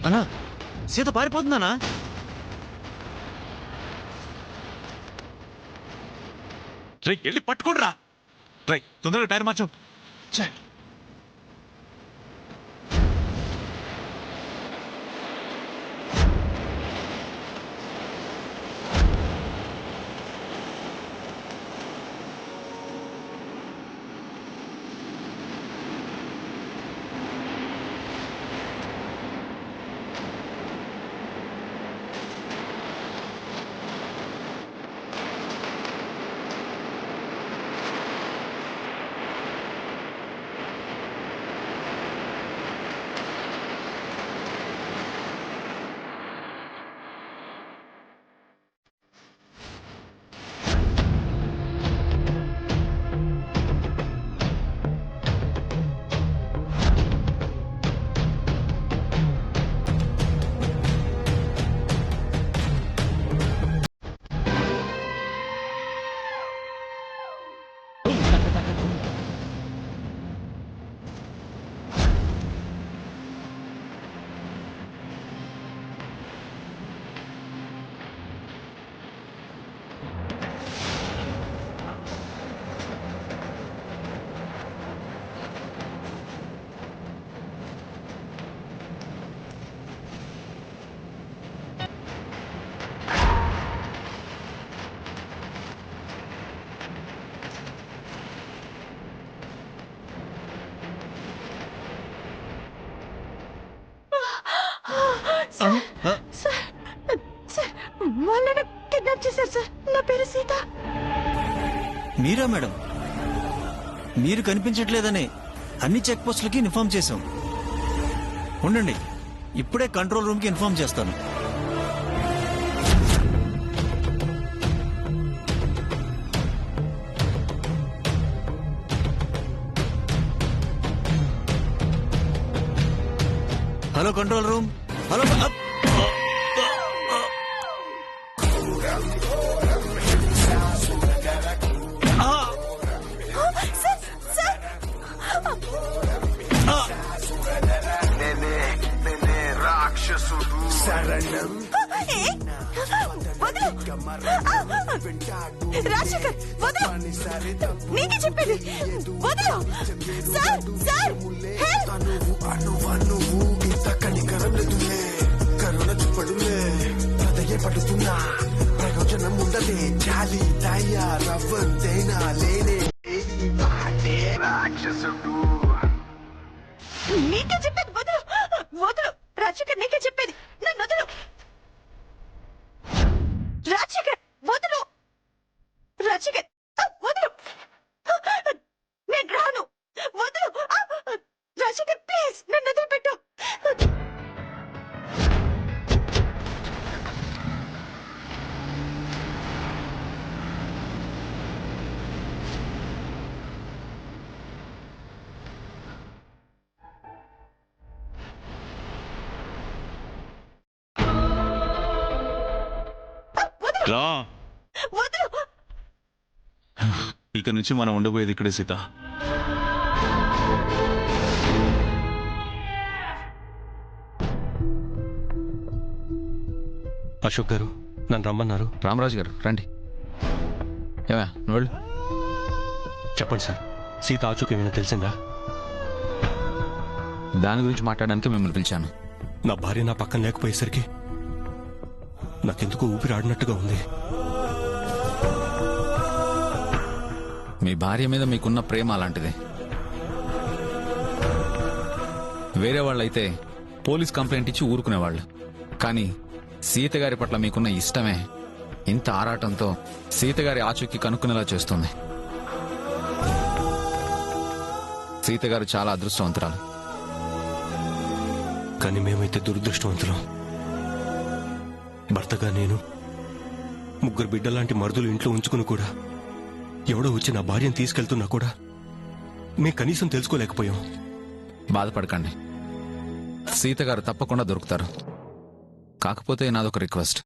అన్నా సీత పారిపోతుందనా? రై వెళ్ళి పట్టుకోండిరా. రై తొందరగా టైర్ మార్చు. వాళ్ళని కిడ్నాప్ చేశారు సార్. నా పేరు సీత. మీరా మేడం? మీరు కనిపించట్లేదని అన్ని చెక్ పోస్టులకి ఇన్ఫార్మ్ చేశాం. ఉండండి, ఇప్పుడే కంట్రోల్ రూమ్ కి ఇన్ఫార్మ్ చేస్తాను. Hello control room. Hello. Rajasekhar వదలు, నీకే చెప్పేది వదలు. సార్ సార్ ఇంత కనికరం లేదులే, కరోనా చుప్పడులే, హృదయ పడుతున్నా ప్రయోజనం ఉండదే, జాలి తయారవ్వంతేనా లేనే రాక్షసుడు. నీకే చెప్పేది వదలు వదలు. రాజశేఖర్ నీకే చెప్పేది, నన్ను వదలు. రాజశేఖర్ వదలు. రాజశేఖర్ వదలు. నేను రాను, వదలు. రాజశేఖర్ ప్లీజ్ నన్ను వదిలిపెట్టు. రా, వదలు. ఇక నుంచి మనం ఉండబోయేది ఇక్కడే సీత. అశోక్ గారు నన్ను రమ్మన్నారు. రామరాజు గారు రండి. ఏమా నువ్వు చెప్పండి సార్, సీత ఆచూకీ ఏమైనా తెలిసిందా? దాని గురించి మాట్లాడడానికి మిమ్మల్ని పిలిచాను. నా భార్య నా పక్కన లేకపోయేసరికి నాకెందుకు ఊపిరి ఆడినట్టుగా ఉంది. మీ భార్య మీద మీకున్న ప్రేమ అలాంటిది. వేరే వాళ్ళైతే పోలీస్ కంప్లైంట్ ఇచ్చి ఊరుకునేవాళ్ళు. కానీ సీత గారి పట్ల మీకున్న ఇష్టమే ఇంత ఆరాటంతో సీత గారి ఆచూకీ కనుక్కునేలా చేస్తుంది. సీత గారు చాలా అదృష్టవంతురాలు. కానీ మేమైతే దురదృష్టవంతులం. భర్తగా నేను, ముగ్గురు బిడ్డలాంటి మరుదులు ఇంట్లో ఉంచుకుని కూడా ఎవడో వచ్చి నా భార్యను తీసుకెళ్తున్నా కూడా మేము కనీసం తెలుసుకోలేకపోయాం. బాధపడకండి, సీత గారు తప్పకుండా దొరుకుతారు. కాకపోతే నాదొక రిక్వెస్ట్.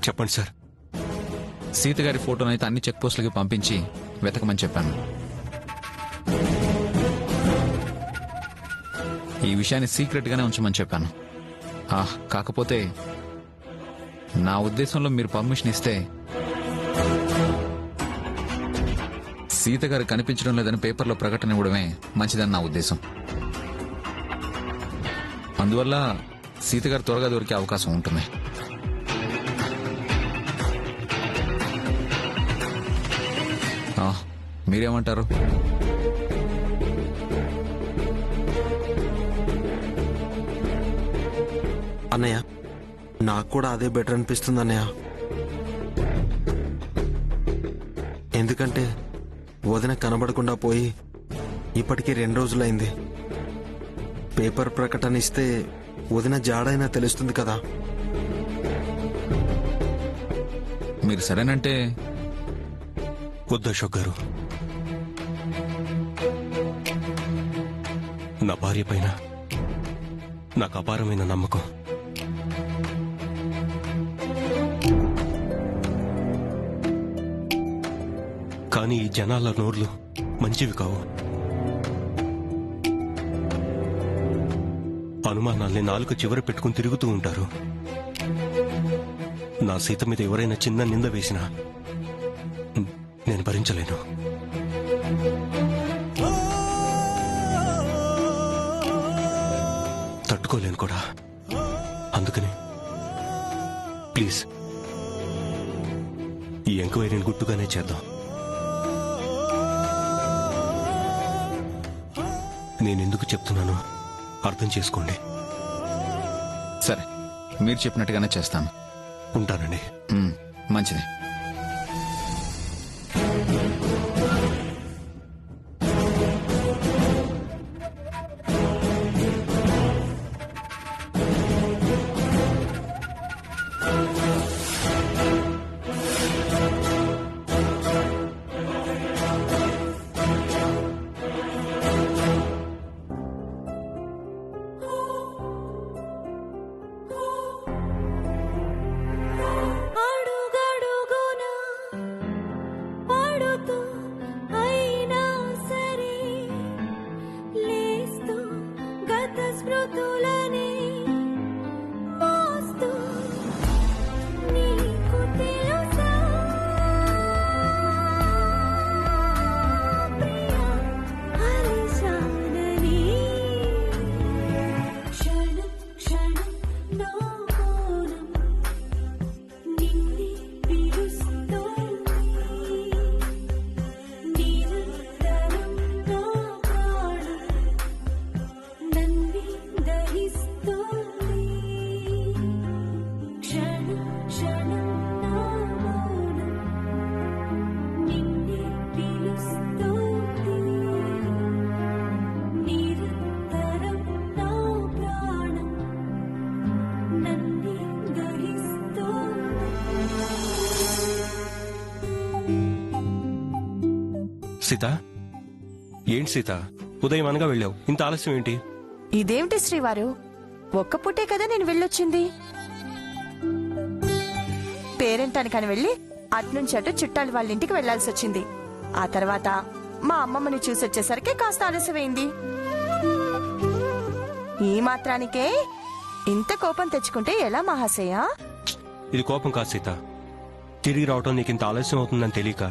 చెప్పండి సార్. సీత గారి ఫోటోనైతే అన్ని చెక్ పోస్టులకి పంపించి వెతకమని చెప్పాను. ఈ విషయాన్ని సీక్రెట్ గానే ఉంచమని చెప్పాను. కాకపోతే నా ఉద్దేశంలో మీరు పర్మిషన్ ఇస్తే సీత గారు కనిపించడం లేదని పేపర్లో ప్రకటన ఇవ్వడమే మంచిదని నా ఉద్దేశం. అందువల్ల సీత గారు త్వరగా దొరికే అవకాశం ఉంటుంది. మీరేమంటారు? అన్నయ్య, నాకు కూడా అదే బెటర్ అనిపిస్తుంది అన్నయ్య. ఎందుకంటే వదిన కనబడకుండా పోయి ఇప్పటికీ 2 రోజులైంది. పేపర్ ప్రకటన ఇస్తే వదిన జాడైనా తెలుస్తుంది కదా. మీరు సరేనంటే వద్దు అశోక్ గారు. నా భార్య పైన నాకు అపారమైన నమ్మకం. కానీ ఈ జనాల నోర్లు మంచివి కావు. అనుమానాల్ని నాలుక చివర పెట్టుకుని తిరుగుతూ ఉంటారు. నా సీత మీద ఎవరైనా చిన్న నింద వేసినా నేను భరించలేను. తట్టుకోలేను కూడా. అందుకని ప్లీజ్ ఈ ఎంక్వైరీని గుట్టుగానే చేద్దాం. నేనెందుకు చెప్తున్నానో అర్థం చేసుకోండి. సరే, మీరు చెప్పినట్టుగానే చేస్తాను. ఉంటానండి. మంచిది. సీత, ఏంటి సీత, ఉదయం అనగా వెళ్ళావు, ఇంత ఆలస్యం ఏంటి? ఇదేమిటి శ్రీవారు, ఒక్క పూటే కదా నేను వెళ్ళొచ్చింది. పేరెంటానికని వెళ్ళి అట్నుంచి అటు చుట్టాలు వాళ్ళ ఇంటికి వెళ్లాల్సి వచ్చింది. ఆ తర్వాత మా అమ్మమ్మని చూసొచ్చేసరికి కాస్త ఆలస్యమైంది. ఈ మాత్రానికే ఇంత కోపం తెచ్చుకుంటే ఎలా మహాశయ? ఇది కోపం కాదు సీత. తిరిగి రావటం నీకు ఇంత ఆలస్యం అవుతుందని తెలియక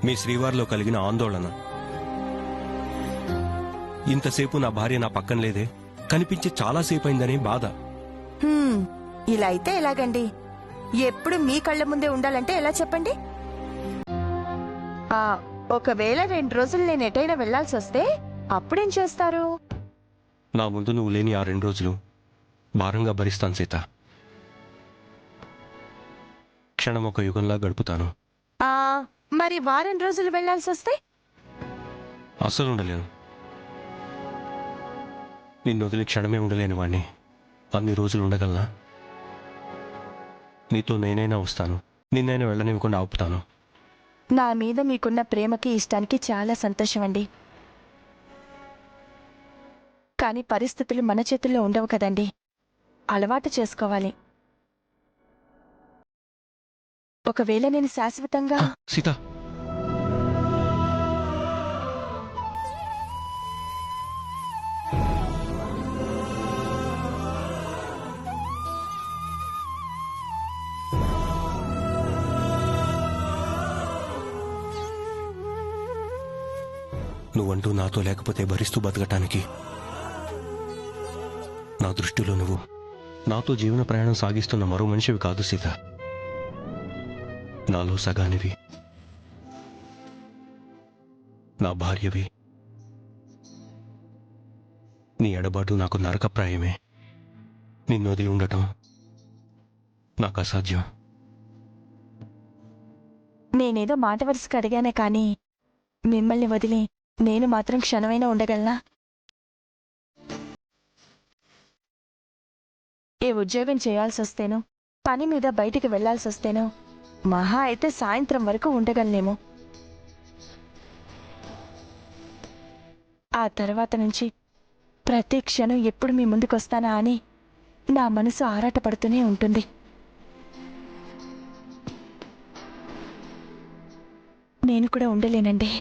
మీ శ్రీవారిలో కలిగిన ఆందోళన. ఇంతసేపు నా భార్య నా పక్కన లేదే, కనిపించి చాలాసేపు అయిందని బాధ. ఇలా అయితే ఎలాగండి? ఎప్పుడు మీ కళ్ళ ముందే ఉండాలంటే ఎలా చెప్పండి? ఒకవేళ 2 రోజులు నేను ఎటైనా వెళ్లాల్సి వస్తే అప్పుడేం చేస్తారు? నా ముందు నువ్వు లేని ఆ 2 రోజులు భారంగా భరిస్తాను సీత. క్షణం ఒక యుగంలా గడుపుతాను. మరి వారం రోజులు వెళ్లాల్సి వస్తే? అస్సలు ఉండలేను. నిన్ను వదిలి క్షణమే ఉండలేని వాణ్ణి. అన్ని రోజులు ఉండగలనా? నీతో నేనైనా వస్తాను, నిన్నైనా వెళ్ళనివ్వకుండా ఆపుతాను. నా మీద మీకున్న ప్రేమకి ఇష్టానికి చాలా సంతోషం అండి. కానీ పరిస్థితులు మన చేతుల్లో ఉండవు కదండి, అలవాటు చేసుకోవాలి. ఒకవేళ నేను శాశ్వతంగా... సీత, నువ్వంటూ నాతో లేకపోతే భరిస్తూ బతకటానికి. నా దృష్టిలో నువ్వు నాతో జీవన ప్రయాణం సాగిస్తున్న మరో మనిషివి కాదు సీత. నాలో సగానివి, నా భార్యవి. నీ ఎడబాటు నాకు నరకప్రాయమే. నిన్ను వదిలి ఉండటం నాకు అసాధ్యం. నేనేదో మాట వరుసకు అడిగానే కానీ మిమ్మల్ని వదిలి నేను మాత్రం క్షణమైనా ఉండగలనా? ఏ ఉద్యోగం చేయాల్సి వస్తేనో, పని మీద బయటికి వెళ్లాల్సి వస్తేనో మహా అయితే సాయంత్రం వరకు ఉండగలనేమో. ఆ తర్వాత నుంచి ప్రతి క్షణం ఎప్పుడు మీ ముందుకొస్తానా అని నా మనసు ఆరాటపడుతూనే ఉంటుంది. నేను కూడా ఉండలేనండి.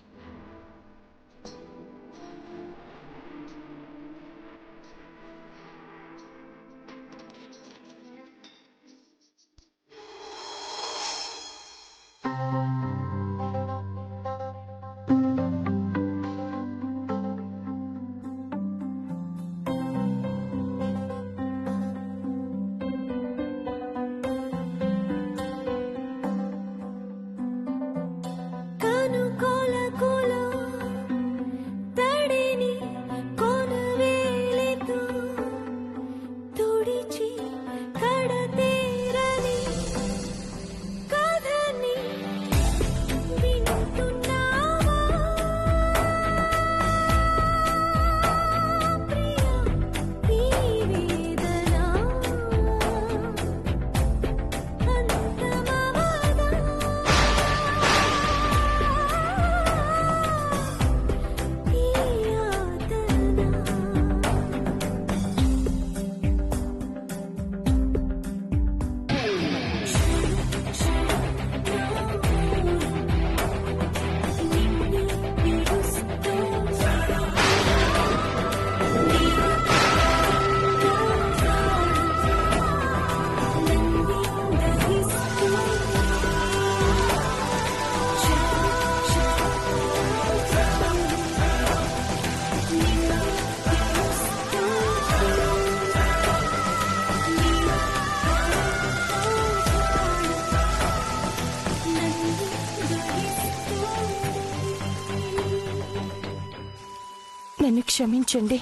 నన్ను క్షమించండి.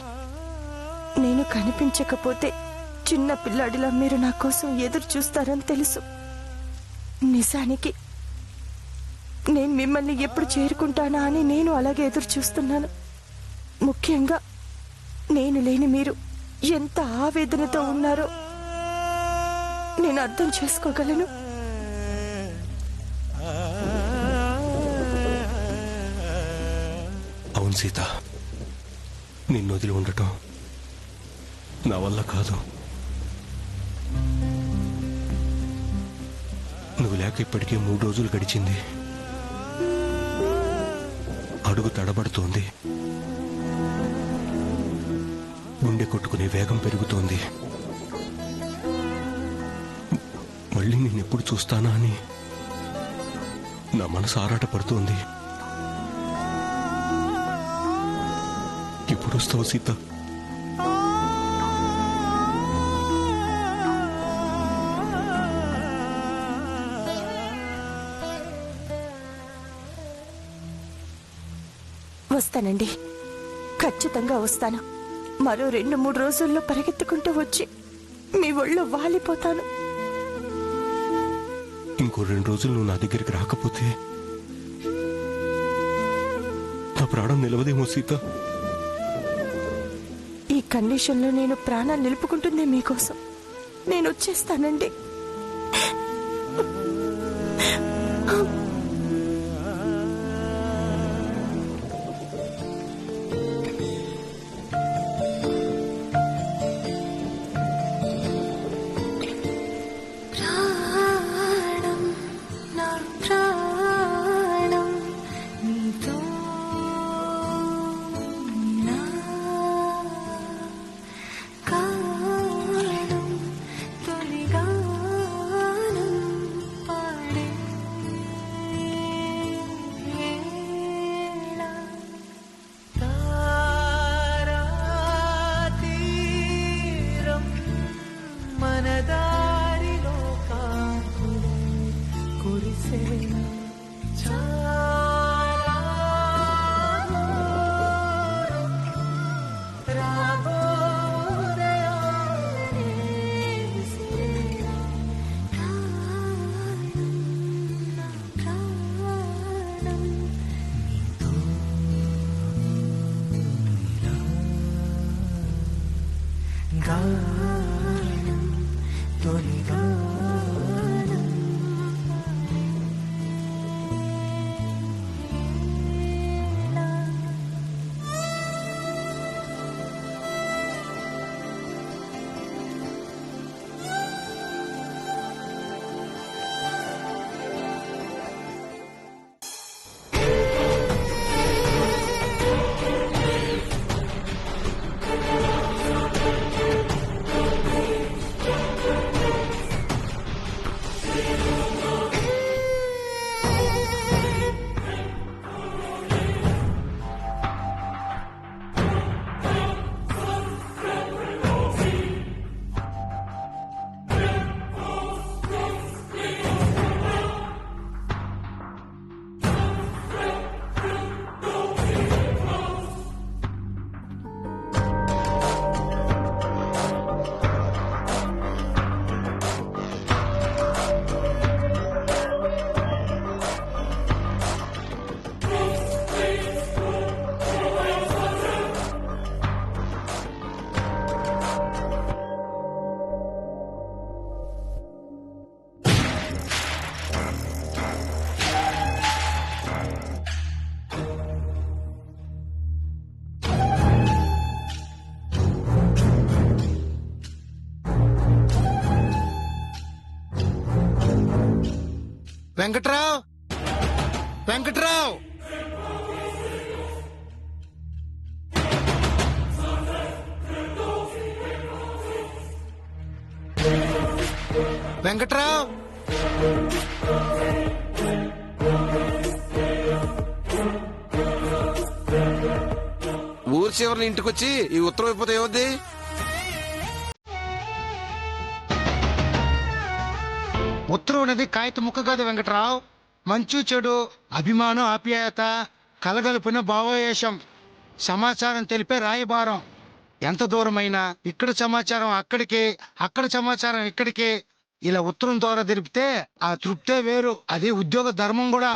నేను కనిపించకపోతే చిన్న పిల్లాడిలా మీరు నా కోసం ఎదురు చూస్తారని తెలుసు. నిజానికి నేను మిమ్మల్ని ఎప్పుడు చేరుకుంటానా అని నేను అలాగే ఎదురు చూస్తున్నాను. ముఖ్యంగా నేను లేని మీరు ఎంత ఆవేదనతో ఉన్నారో నేను అర్థం చేసుకోగలను. అవును సీత, నిన్ను వదిలి ఉండటం నా వల్ల కాదు. నువ్వు లేక ఇప్పటికే 3 రోజులు గడిచింది. అడుగు తడబడుతోంది, గుండె కొట్టుకునే వేగం పెరుగుతోంది. మళ్ళీ నేనెప్పుడు చూస్తానా అని నా మనసు ఆరాటపడుతోంది. ఎప్పుడు వస్తావు సీత? వస్తానండి, ఖచ్చితంగా వస్తాను. మరో 2-3 రోజుల్లో పరిగెత్తుకుంటూ వచ్చి మీ ఒళ్ళో వాలిపోతాను. ఇంకో 2 రోజులు నువ్వు నా దగ్గరికి రాకపోతే నా ప్రాణం నిలవదేమో సీత. ఈ కండిషన్లో నేను ప్రాణాలు నిలుపుకుంటుందే మీకోసం. నేను వచ్చేస్తానండి. కారణం తొలిగా వెంకట్రావు, వెంకట్రావు, వెంకట్రావు. ఊరి చివరిని ఇంటికొచ్చి ఈ ఉత్తరం అయిపోతే ఏమవుద్ది? ఉత్తరం అనేది కాగిత ముక్క కాదు వెంకట్రావు. మంచు చెడు, అభిమానం, ఆప్యాయత కలగలిపిన భావవేశం, సమాచారం తెలిపే రాయబారం. ఎంత దూరమైనా ఇక్కడ సమాచారం అక్కడికి, అక్కడ సమాచారం ఇక్కడికి. ఇలా ఉత్తరం ద్వారా తెలిపితే ఆ తృప్తే వేరు. అది ఉద్యోగ ధర్మం కూడా.